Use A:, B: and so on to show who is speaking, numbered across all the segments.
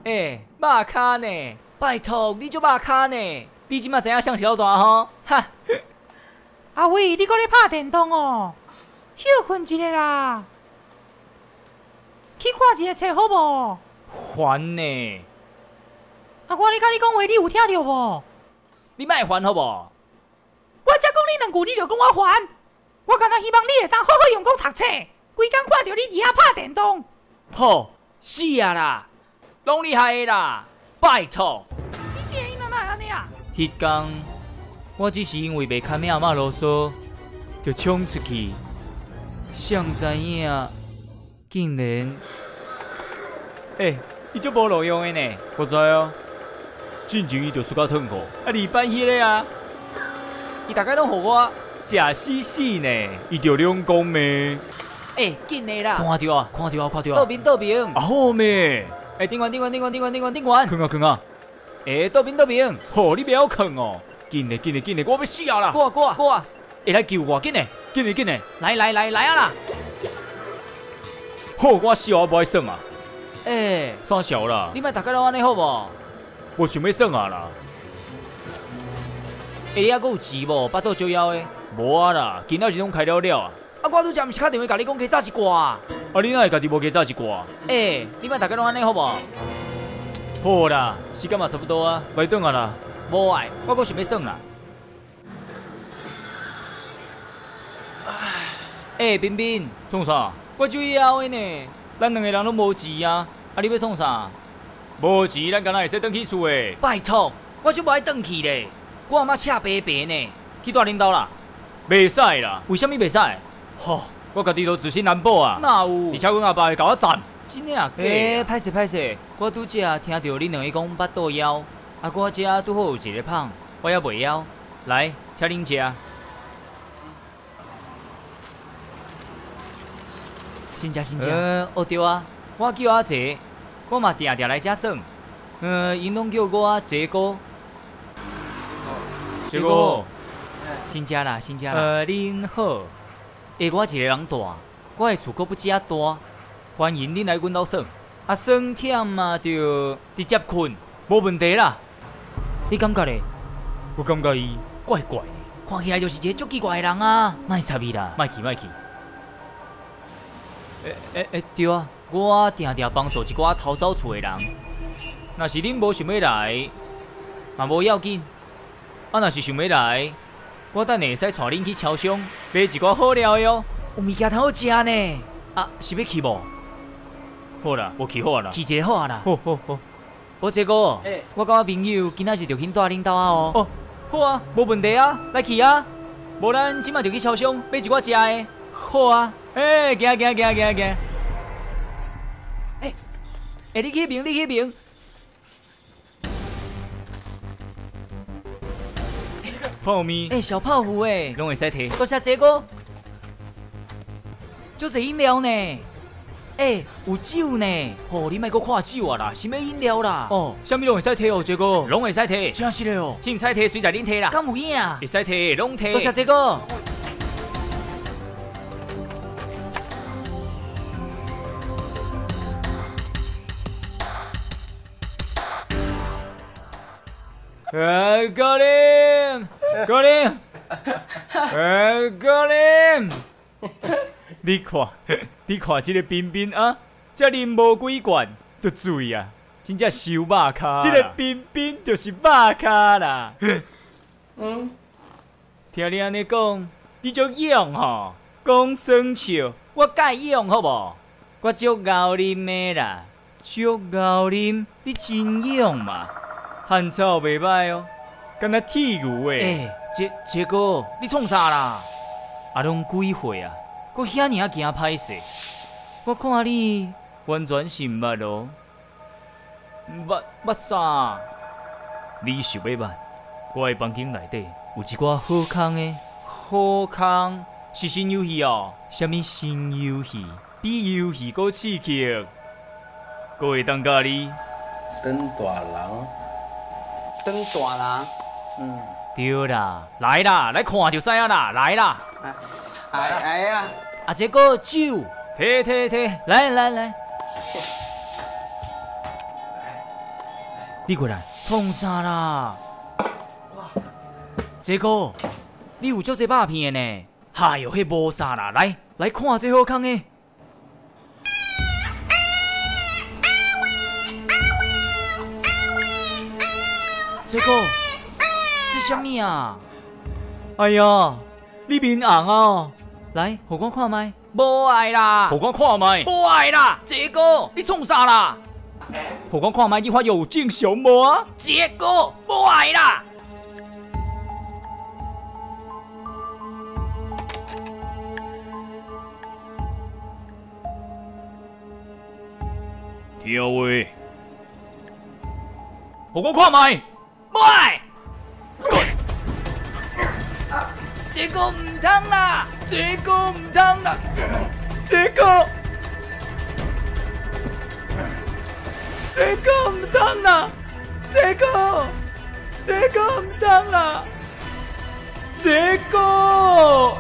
A: 肉骹呢？拜托，你做肉骹呢？你即马知影谁是老大吼？哈！
B: 阿伟，你搁咧拍电动哦？休困一下啦，去看一下册好无？
A: 烦呢！
B: 啊，我咧甲你讲话，你有听到无？
A: 你莫烦好无？
B: 我才讲你两句，你就讲我烦。我敢若希望你会当好好用功读册，规工看到你伫遐拍电动。
A: 好，是啊啦，拢厉害的啦，拜托。
B: 你这个囡仔哪会安尼啊？
A: 迄天，我只是因为袂堪命阿嬷啰嗦，就冲出去，谁知影，竟然……伊足无路用的呢。我知啊，进前伊就出到痛苦，礼拜迄个啊，伊大概拢互我食死死呢，伊着两公咩？紧的啦！看到啊，看到啊，看到啊！倒面倒面！啊好咩？顶悬！囥啊！倒面！吼，你袂晓囥哦！紧的！我要死啊啦！过啊！来救我！紧的！来啊啦！好，我死我无爱耍啊！啥小啦？你莫大家拢安尼好无？我想要耍啊啦！你还阁有钱无？巴肚招枵的？无啊啦，今仔日拢开了啊！我拄则毋是打电话甲你讲加早一挂啊！你哪会家己无加早一挂？你莫大家拢安尼好无？好啦，时间嘛差不多啊，快转啊啦！无爱，我阁想要耍啦。彬彬，创啥？我就要的呢，咱两个人拢无钱啊！你要创啥？无钱，咱敢若会使转去厝的？拜托，我就无爱转去咧，我阿妈赤白白呢，去带恁兜啦。袂使啦，为什么袂使？吼，我家己都自信难保啊。哪有？而且阮阿爸会甲我赞。真诶啊？歹势，我拄则听到恁两个讲巴肚枵，我遮拄好有一个胖，我还袂枵。来，请恁食。先食。对啊，我叫阿姐，我嘛定来遮耍。因拢叫我姐哥。姐哥。先食啦。恁好。我一个人住，我的厝阁不遮大，欢迎恁来阮兜耍。耍忝嘛就直接困，无问题啦。你感觉咧？我感觉伊怪怪的，看起来就是一个足奇怪的人啊！莫插伊啦，莫去。对啊，我定帮助一寡偷走厝的人。若是恁无想要来，嘛无要紧。若是想要来，我等下会使带恁去超商买一寡好料的哦，有物件通好食呢。是要去无？好啦，我去好啦，去一个好啊啦。好。宝杰哥，我甲我朋友今仔日就去带恁兜啊哦。好啊，无问题啊，来去啊。无咱即马就去超商买一寡食的。好啊，行。你去边？泡面，小泡芙拢会使摕。多谢杰哥，足侪饮料呢。有酒呢。你莫阁看酒啊啦，是要饮料啦。啥物拢会使摕哦，杰哥。拢会使摕。真是嘞哦。凊彩摕，随在恁摕啦。敢有影啊？会使摕，拢摕。多谢杰哥。高林，你看这个彬彬啊，才啉无几罐就醉啊，真正收肉骹。这个彬彬就是肉骹啦。听你安尼讲，你足勇吼，讲生笑，我介勇好无？我足熬啉的啦，足熬啉，你真勇嘛？汉草袂歹哦，敢若铁牛诶。杰哥，你创啥啦？拢几岁啊？阁遐尔惊歹势？我看你完全是毋捌咯。捌啥？你想要捌？我的房间内底有一寡好康的。好康是新游戏哦。什么新游戏？比游戏阁刺激，阁会当甲你
C: 当大人。当大人，
A: 对啦，来啦，来看就知影啦，来啦。
C: 哎呀，
A: 这个酒，摕，来。你过来，创啥啦？这个，你有足济肉片的呢？哎哟，迄无啥啦，来看这好康的。这个，这啥物啊？哎呀，你面红哦！来，互我看麦。无爱啦，互我看麦。无爱啦，这个，你创啥啦？互我看麦，你发有正常无啊？这个，无爱啦。听话，互我看麦。无爱。这个唔通啦，这个唔通啦，这个唔通啦，这个唔通啦，这个。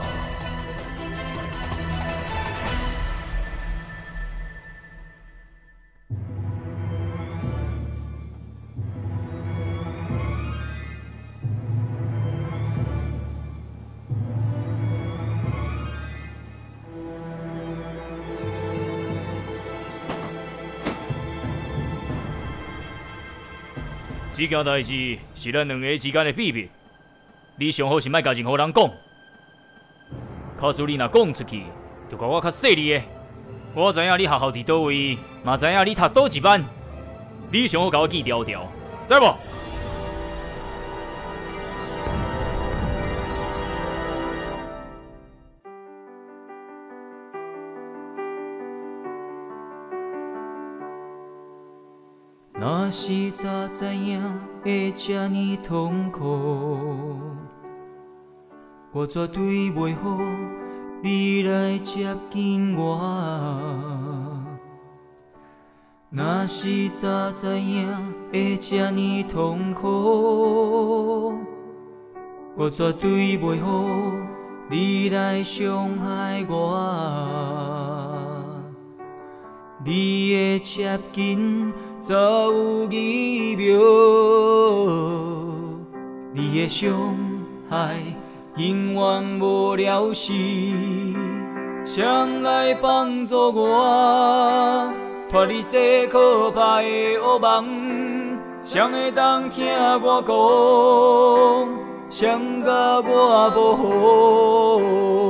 A: 这件代志是咱两个之间的秘密，你上好是莫甲任何人讲。假使你若讲出去，就甲我较细腻的。我知影你学校伫倒位，嘛知影你读倒一班，你上好甲我记条条，知无？若是早知影会这呢痛苦，我绝对袂好你来接近我。若是早知影会这呢痛苦，我绝对袂好你来伤害我。你的接近早有预苗，你的伤害永远无了时。谁来帮助我脱离这可怕的噩梦？谁会当听我讲？谁甲我保护？